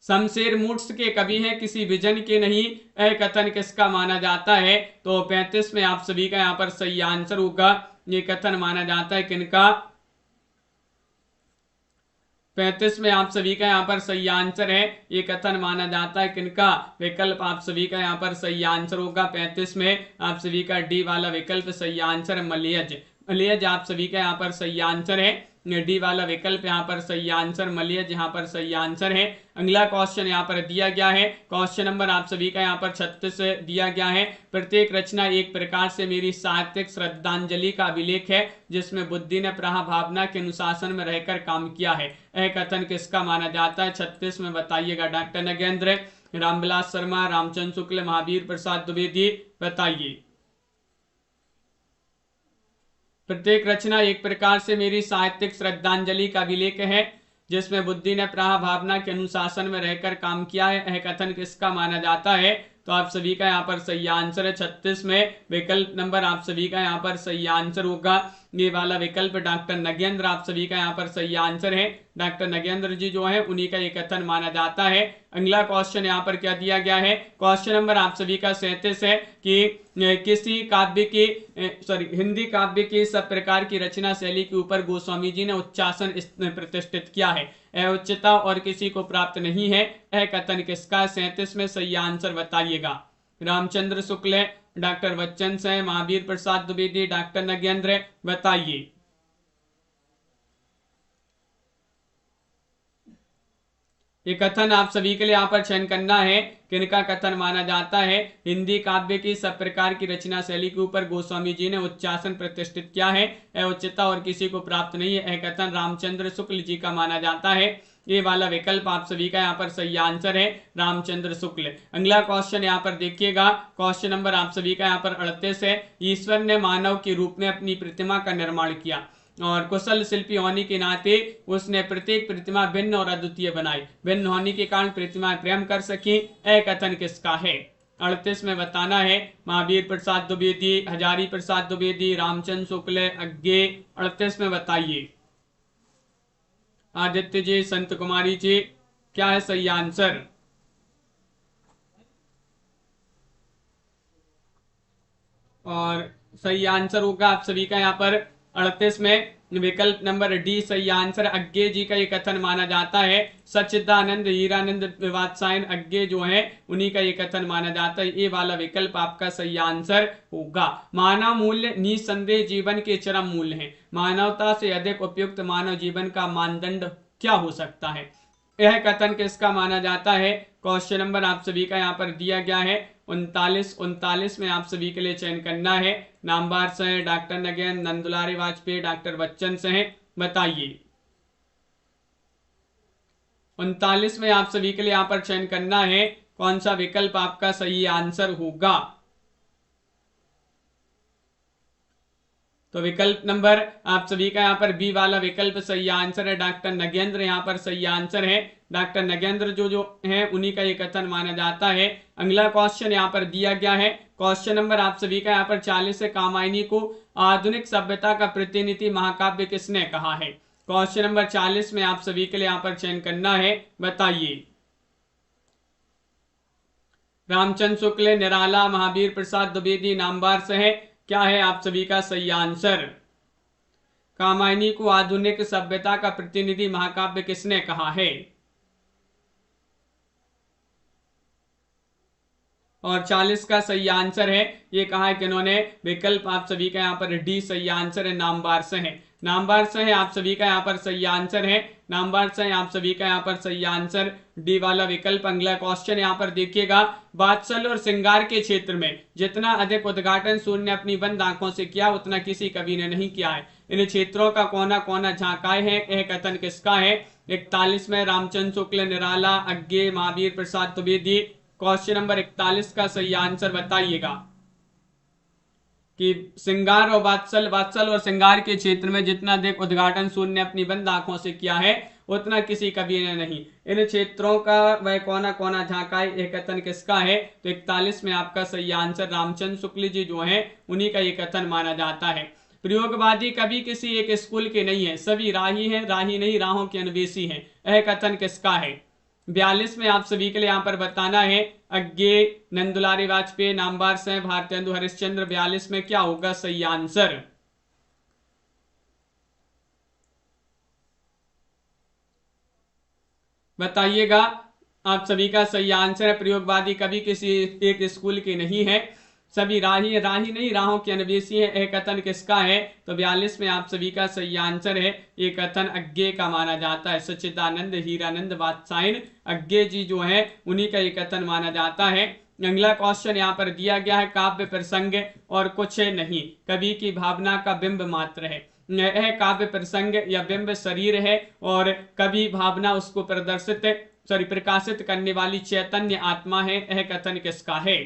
Speaker 1: शमशेर मूड्स के कवि हैं किसी विजन के नहीं, यह कथन किसका माना जाता है? तो 35 में आप सभी का यहाँ पर सही आंसर होगा। ये कथन माना जाता है किनका? 35 में आप सभी का यहाँ पर सही आंसर है, ये कथन माना जाता है किनका? विकल्प आप सभी का यहाँ पर सही आंसर होगा। 35 में आप सभी का डी वाला विकल्प सही आंसर है मलियज। मलियज आप सभी का यहाँ पर सही आंसर है, डी वाला विकल्प यहाँ पर सही आंसर मलियज यहाँ पर सही आंसर है। अगला क्वेश्चन यहाँ पर दिया गया है, क्वेश्चन नंबर आप सभी का यहाँ पर 36 दिया गया है, प्रत्येक रचना एक प्रकार से मेरी साहित्यिक श्रद्धांजलि का अभिलेख है जिसमें बुद्धि ने प्रहा भावना के अनुशासन में रहकर काम किया है, यह कथन किसका माना जाता है? 36 में बताइएगा। डॉक्टर नगेंद्र, रामविलास शर्मा, रामचंद्र शुक्ल, महावीर प्रसाद द्विवेदी, बताइए। प्रत्येक रचना एक प्रकार से मेरी साहित्यिक श्रद्धांजलि का अभिलेख है जिसमें बुद्धि ने प्रहा भावना के अनुशासन में रहकर काम किया है, यह कथन किसका माना जाता है? तो आप सभी का यहाँ पर सही आंसर है 36 में विकल्प नंबर आप सभी का यहाँ पर सही आंसर होगा, ये वाला विकल्प डॉक्टर नगेंद्र आप सभी का यहाँ पर सही आंसर है। डॉक्टर नगेंद्र जी जो है उन्हीं का ये कथन माना जाता है। अगला क्वेश्चन यहाँ पर क्या दिया गया है, क्वेश्चन नंबर आप सभी का 37 है कि किसी काव्य की हिंदी काव्य की सब प्रकार की रचना शैली के ऊपर गोस्वामी जी ने उच्चासन प्रतिष्ठित किया है, यह उच्चता और किसी को प्राप्त नहीं है, यह कथन किसका? 37 में सही आंसर बताइएगा। रामचंद्र शुक्ल, डॉक्टर बच्चन से, महावीर प्रसाद द्विवेदी, डॉक्टर नगेंद्र, बताइए। ये कथन आप सभी के लिए यहाँ पर चयन करना है, किनका कथन माना जाता है। हिंदी काव्य की सब प्रकार की रचना शैली के ऊपर गोस्वामी जी ने उच्चासन प्रतिष्ठित किया है। यह उच्चता और किसी को प्राप्त नहीं है। यह कथन रामचंद्र शुक्ल जी का माना जाता है। ये वाला विकल्प आप सभी का यहाँ पर सही आंसर है, रामचंद्र शुक्ल। अगला क्वेश्चन यहाँ पर देखिएगा, क्वेश्चन नंबर आप सभी का यहाँ पर 38 है। ईश्वर ने मानव के रूप में अपनी प्रतिमा का निर्माण किया और कुशल शिल्पी होने के नाते उसने प्रत्येक प्रतिमा भिन्न और अद्वितीय बनाई। भिन्न होने के कारण प्रतिमाएं प्रेम कर सकी। यह कथन किसका है? 38 में बताना है। महावीर प्रसाद द्विवेदी, हजारी प्रसाद द्विवेदी, रामचंद्र शुक्ल, अज्ञे। 38 में बताइए। आदित्य जी, संत कुमारी जी, क्या है सही आंसर? और सही आंसर होगा आप सभी का यहाँ पर 38 में विकल्प नंबर डी सही आंसर। अज्ञे जी का ये कथन माना जाता है। सच्चिदानंद हीरानंद वात्सायन अज्ञे जो है उन्हीं का ये कथन माना जाता है। ये वाला विकल्प आपका सही आंसर होगा। मानव मूल्य निसंदेह जीवन के चरम मूल्य हैं। मानवता से अधिक उपयुक्त मानव जीवन का मानदंड क्या हो सकता है? यह कथन किसका माना जाता है? क्वेश्चन नंबर आप सभी का यहाँ पर दिया गया है 39 में आप सभी के लिए चयन करना है। नामवार से है डॉक्टर नगेंद्र, नंदुलारी वाजपेयी, डॉक्टर बच्चन से है। बताइए। 39 में आप सभी के लिए यहाँ पर चयन करना है, कौन सा विकल्प आपका सही आंसर होगा। तो विकल्प नंबर आप सभी का यहाँ पर बी वाला विकल्प सही आंसर है। डॉक्टर नगेंद्र यहाँ पर सही आंसर है। डॉक्टर नगेंद्र जो है उन्हीं का ये कथन माना जाता है। अगला क्वेश्चन यहाँ पर दिया गया है। क्वेश्चन नंबर आप सभी का यहाँ पर 40 है। कामायनी को आधुनिक सभ्यता का प्रतिनिधि महाकाव्य किसने कहा है? क्वेश्चन नंबर 40 में आप सभी के लिए यहाँ पर चयन करना है। बताइए। रामचंद्र शुक्ल, निराला, महावीर प्रसाद द्विवेदी, नामवार से है। क्या है आप सभी का सही आंसर? कामायनी को आधुनिक सभ्यता का प्रतिनिधि महाकाव्य किसने कहा है? और 40 का सही आंसर है, ये कहा है किन्होंने? विकल्प आप सभी का यहाँ पर डी सही आंसर है, नामवार से है। नामवार से है आप सभी का यहाँ पर सही आंसर है। नामवार से आप सभी का यहाँ पर सही आंसर डी वाला विकल्प। अगला क्वेश्चन यहाँ पर देखिएगा। वात्सल्य और श्रृंगार के क्षेत्र में जितना अधिक उद्घाटन सूर्य ने अपनी बंद आंखों से किया उतना किसी कवि ने नहीं किया है। इन क्षेत्रों का कोना कोना झांकाए है। यह कथन किसका है? 41 में रामचंद्र शुक्ल, निराला, अज्ञे, महावीर प्रसाद द्विवेदी। क्वेश्चन नंबर 41 का सही आंसर बताइएगा कि श्रृंगार और वात्सल और श्रृंगार के क्षेत्र में जितना अधिक उद्घाटन सूर्य ने अपनी बंद आंखों से किया है उतना किसी कवि ने नहीं। इन क्षेत्रों का वह कोना कोना झांकाए, यह कथन किसका है? तो 41 में आपका सही आंसर रामचंद्र शुक्ल जी जो है उन्हीं का ये कथन माना जाता है। प्रयोगवादी कवि किसी एक स्कूल के नहीं है, सभी राही हैं, राही नहीं राहों के अन्वेषी हैं। यह कथन किसका है? 42 में आप सभी के लिए यहाँ पर बताना है। अज्ञे, नंदुलारी वाजपेयी, नामवार से, भारतेंदु हरिश्चंद्र। 42 में क्या होगा सही आंसर? बताइएगा। आप सभी का सही आंसर है प्रयोगवादी कवि किसी एक स्कूल के नहीं है, सभी राही नहीं राहों के अन्वेषी है। यह कथन किसका है? तो 42 में आप सभी का सही आंसर है, ये कथन अज्ञे का माना जाता है। सच्चिदानंद हीरानंद वात्सायन अज्ञे जी जो है उन्हीं का ये कथन माना जाता है। अगला क्वेश्चन यहाँ पर दिया गया है। काव्य प्रसंग और कुछ नहीं, कवि की भावना का बिंब मात्र है। यह काव्य प्रसंग या बिंब शरीर है और कवि भावना उसको प्रकाशित करने वाली चैतन्य आत्मा है। यह कथन किसका है?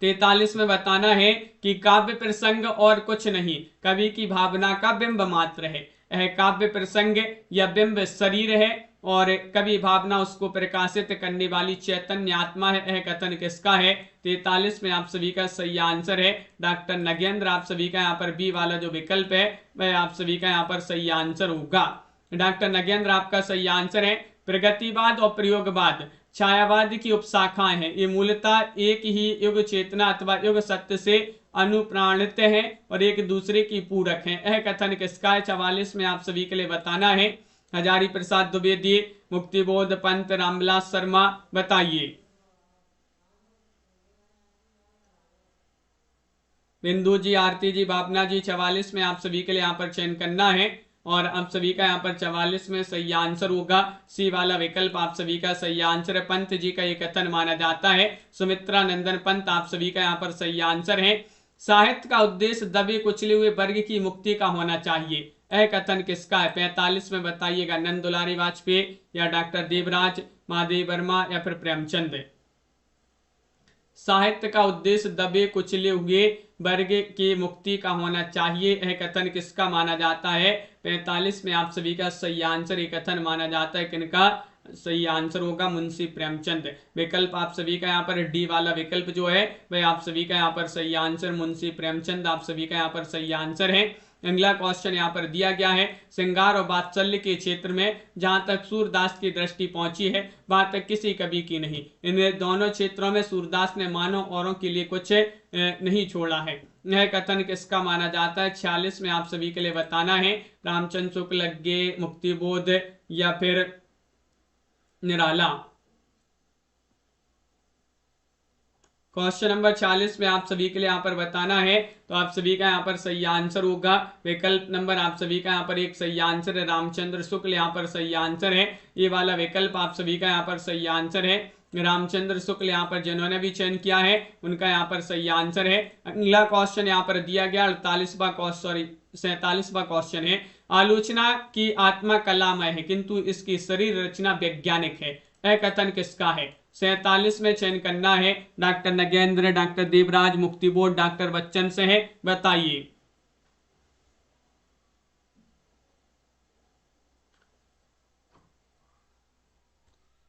Speaker 1: 43 में बताना है कि काव्य प्रसंग और कुछ नहीं, कवि की भावना का बिंब मात्र है। यह काव्य प्रसंग या बिंब शरीर है और कवि भावना उसको प्रकाशित करने वाली चैतन्य आत्मा है। यह कथन किसका है? 43 में आप सभी का सही आंसर है डॉक्टर नगेंद्र। आप सभी का यहाँ पर बी वाला जो विकल्प है वह आप सभी का यहाँ पर सही आंसर होगा। डॉक्टर नगेंद्र आपका सही आंसर है। प्रगतिवाद और प्रयोगवाद छायावाद की उपशाखाएं हैं। ये मूलतः एक ही युग चेतना अथवा युग सत्य से अनुप्राणित हैं और एक दूसरे की पूरक हैं। यह कथन किसका है? 44 में आप सभी के लिए बताना है। हजारी प्रसाद द्विवेदी, मुक्तिबोध पंत, रामविलास शर्मा। बताइए। बिंदु जी, आरती जी, भावना जी। 44 में आप सभी के लिए यहाँ पर चयन करना है। और आप सभी का यहाँ पर 44 में सही आंसर होगा सी वाला विकल्प आप सभी का सही आंसर है। पंत जी का ये कथन माना जाता है। सुमित्रा नंदन पंत आप सभी का यहाँ पर सही आंसर है। साहित्य का उद्देश्य दबे कुचले हुए वर्ग की मुक्ति का होना चाहिए, यह कथन किसका है? 45 में बताइएगा। नंद दुलारी वाजपेयी या डॉक्टर देवराज, महादेव वर्मा या फिर प्रेमचंद। साहित्य का उद्देश्य दबे कुचले हुए वर्ग की मुक्ति का होना चाहिए, यह कथन किसका माना जाता है? 45 में आप सभी का सही आंसर ये कथन माना जाता है। किनका सही आंसर होगा? मुंशी प्रेमचंद। विकल्प आप सभी का यहाँ पर डी वाला विकल्प जो है वह आप सभी का यहाँ पर सही आंसर मुंशी प्रेमचंद आप सभी का यहाँ पर सही आंसर है। अगला क्वेश्चन यहाँ पर दिया गया है, श्रृंगार और वात्सल्य के क्षेत्र में जहां तक सूरदास की दृष्टि पहुंची है वहां तक किसी कवि की नहीं। इन दोनों क्षेत्रों में सूरदास ने मानव औरों के लिए कुछ नहीं छोड़ा है, यह कथन किसका माना जाता है? 46 में आप सभी के लिए बताना है। रामचंद्र शुक्ल, अज्ञे, मुक्तिबोध या फिर निराला। क्वेश्चन नंबर 46 में आप सभी के लिए यहाँ पर बताना है, तो आप सभी का यहाँ पर सही आंसर होगा विकल्प नंबर आप सभी का यहाँ पर एक सही आंसर है। रामचंद्र शुक्ल यहाँ पर सही आंसर है, ये वाला विकल्प आप सभी का यहाँ पर सही आंसर है। रामचंद्र शुक्ल यहाँ पर जिन्होंने भी चयन किया है उनका यहाँ पर सही आंसर है। अगला क्वेश्चन यहाँ पर दिया गया 47वां क्वेश्चन है, आलोचना की आत्मा कलामय है किंतु इसकी शरीर रचना वैज्ञानिक है, यह कथन किसका है? 47 में चयन करना है। Doctor Nagendra, doctor Devraj, Muktibodh, doctor Bachchan से है, बताइए।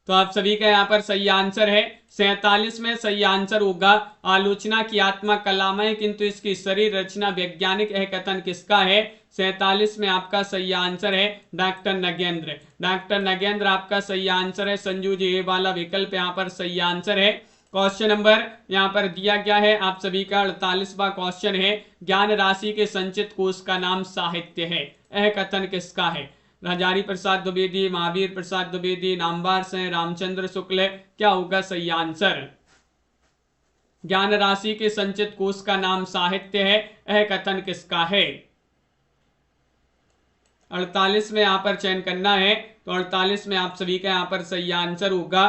Speaker 1: तो आप सभी का यहाँ पर सही आंसर है। 47 में सही आंसर होगा आलोचना की आत्मा कलामय किंतु इसकी शरीर रचना वैज्ञानिक, यह कथन किसका है? 47 में आपका सही आंसर है डॉक्टर नगेंद्र। डॉक्टर नगेंद्र आपका सही आंसर है। संजू जी ये वाला विकल्प यहाँ पर सही आंसर है। क्वेश्चन नंबर यहाँ पर दिया गया है आप सभी का 48वां क्वेश्चन है, ज्ञान राशि के संचित कोष का नाम साहित्य है, यह कथन किसका है? हजारी प्रसाद द्विवेदी, महावीर प्रसाद द्विवेदी, नामवर से रामचंद्र शुक्ल, क्या होगा सही आंसर? ज्ञान राशि के संचित कोष का नाम साहित्य है, यह कथन किसका है? 48 में यहां पर चयन करना है, तो 48 में आप सभी का यहां पर सही आंसर होगा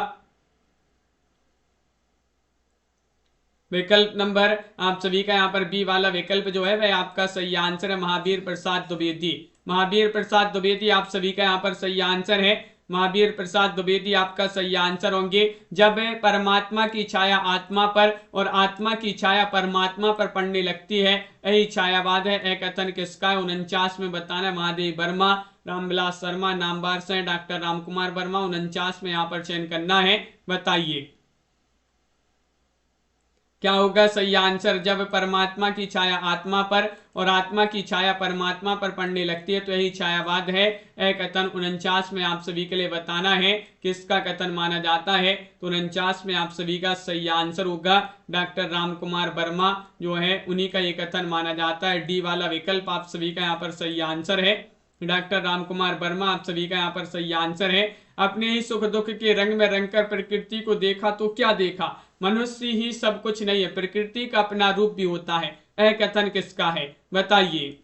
Speaker 1: विकल्प नंबर आप सभी का यहाँ पर बी वाला विकल्प जो है वह आपका सही आंसर है, महावीर प्रसाद द्विवेदी। महावीर प्रसाद द्विवेदी आप सभी का यहाँ पर सही आंसर है। महावीर प्रसाद द्विवेदी आपका सही आंसर होंगे। जब परमात्मा की छाया आत्मा पर और आत्मा की छाया परमात्मा पर पड़ने लगती है यही छायावाद है, एक कथन किसका है? 49 में बताना है। महादेव वर्मा, रामविलास शर्मा, नामवर से डॉक्टर रामकुमार वर्मा, 49 में यहाँ पर चयन करना है, बताइए क्या होगा सही आंसर? जब परमात्मा की छाया आत्मा पर और आत्मा की छाया परमात्मा पर पड़ने लगती है तो यही छायावाद है, यह कथन 49 में आप सभी के लिए बताना है किसका कथन माना जाता है। तो 49 में आप सभी का सही आंसर होगा डॉक्टर रामकुमार वर्मा जो है उन्हीं का ये कथन माना जाता है। डी वाला विकल्प आप सभी का यहाँ पर सही आंसर है। डॉक्टर रामकुमार वर्मा आप सभी का यहाँ पर सही आंसर है। अपने ही सुख दुख के रंग में रंगकर प्रकृति को देखा तो क्या देखा? मनुष्य ही सब कुछ नहीं है, प्रकृति का अपना रूप भी होता है, यह कथन किसका है? बताइए।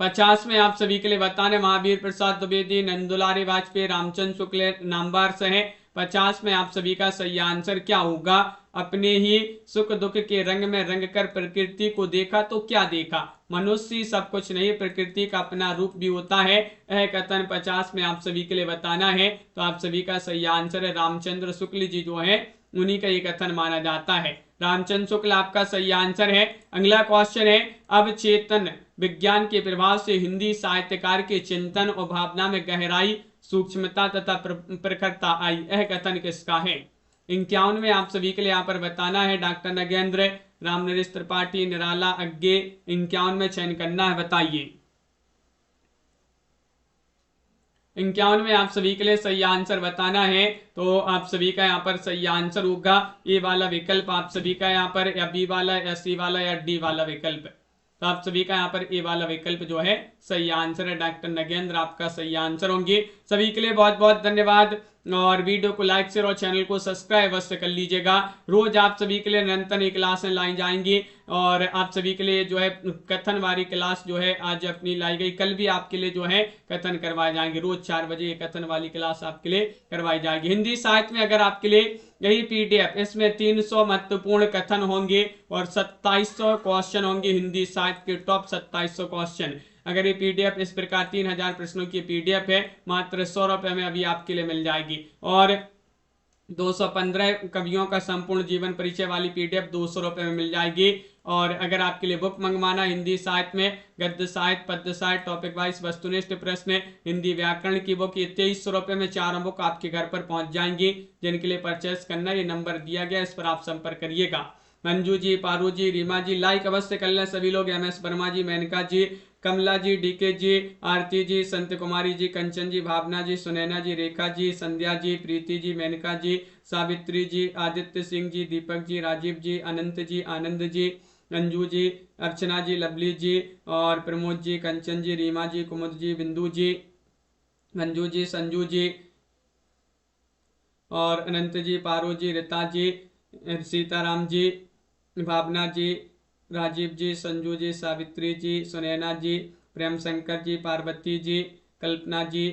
Speaker 1: 50 में आप सभी के लिए बताने महावीर प्रसाद द्विवेदी, नंदुलारी वाजपेयी, रामचंद्र शुक्ल, नामवर से है। 50 में आप सभी का सही आंसर क्या होगा? अपने ही सुख दुख के रंग में रंग कर प्रकृति को देखा तो क्या देखा? मनुष्य ही सब कुछ नहीं, प्रकृति का अपना रूप भी होता है, यह कथन 50 में आप सभी के लिए बताना है। तो आप सभी का सही आंसर है रामचंद्र शुक्ल जी जो है उन्हीं का ये कथन माना जाता है। रामचंद्र शुक्ल आपका सही आंसर है। अगला क्वेश्चन है, अब चेतन विज्ञान के प्रभाव से हिंदी साहित्यकार के चिंतन और भावना में गहराई, सूक्ष्मता तथा प्रखरता आई, यह कथन किसका है? 51 में आप सभी के लिए यहाँ पर बताना है डॉक्टर नगेंद्र, रामनरेश त्रिपाठी, निराला, अज्ञे। 51 में चयन करना है, बताइए। 51 में आप सभी के लिए सही आंसर बताना है, तो आप सभी का यहाँ पर सही आंसर होगा ए वाला विकल्प आप सभी का यहाँ पर, या बी वाला या सी वाला या डी वाला विकल्प। तो आप सभी का यहाँ पर ए वाला विकल्प जो है सही आंसर है। डॉक्टर नगेंद्र आपका सही आंसर होंगे। सभी के लिए बहुत बहुत धन्यवाद। और वीडियो को लाइक शेयर और चैनल को सब्सक्राइब अवश्य कर लीजिएगा। रोज आप सभी के लिए निरंतर नई क्लासें लाई जाएंगी और आप सभी के लिए जो है कथन वाली क्लास जो है आज अपनी लाई गई, कल भी आपके लिए जो है कथन करवाए जाएंगे। रोज 4 बजे कथन वाली क्लास आपके लिए करवाई जाएगी। हिंदी साहित्य में अगर आपके लिए यही पीडीएफ, इसमें 300 महत्वपूर्ण कथन होंगे और 2700 क्वेश्चन होंगे। हिंदी साहित्य के टॉप 2700 क्वेश्चन। अगर ये पीडीएफ इस प्रकार 3000 प्रश्नों की पीडीएफ है, मात्र 100 रुपए में अभी आपके लिए मिल जाएगी। और 215 कवियों का संपूर्ण जीवन परिचय वाली पीडीएफ 200 रुपए में मिल जाएगी। और अगर आपके लिए बुक मंगवाना हिंदी साहित्य में गद्य साहित्य, पद्य साहित्य, टॉपिक वाइज वस्तुनिष्ठ प्रश्न, हिंदी व्याकरण की बुक, ये 2300 रुपए में 4 बुक आपके घर पर पहुंच जाएंगी। जिनके लिए परचेस करना, ये नंबर दिया गया, इस पर आप संपर्क करिएगा। मंजू जी, पारू जी, रीमा जी, लाइक अवश्य कर लें सभी लोग। MS वर्मा जी, मेनका जी, कमला जी, DK जी, आरती जी, संत कुमारी जी, कंचन जी, भावना जी, सुनैना जी, रेखा जी, संध्या जी, प्रीति जी, मेनका जी, सावित्री जी, आदित्य सिंह जी, दीपक जी, राजीव जी, अनंत जी, आनंद जी, अंजू जी, अर्चना जी, लवली जी और प्रमोद जी, कंचन जी, रीमा जी, कुमुद जी, बिंदु जी, मंजू जी, संजू जी और अनंत जी, पारो जी, रीता जी, सीताराम जी, भावना जी, राजीव जी, संजू जी, सावित्री जी, सुनैना जी, प्रेम शंकर जी, पार्वती जी, कल्पना जी,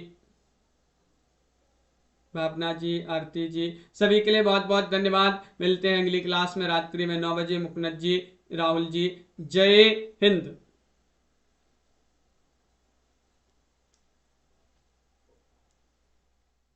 Speaker 1: भावना जी, आरती जी, सभी के लिए बहुत बहुत धन्यवाद। मिलते हैं अगली क्लास में रात्रि में 9 बजे। मुकुंद जी, राहुल जी, जय हिंद।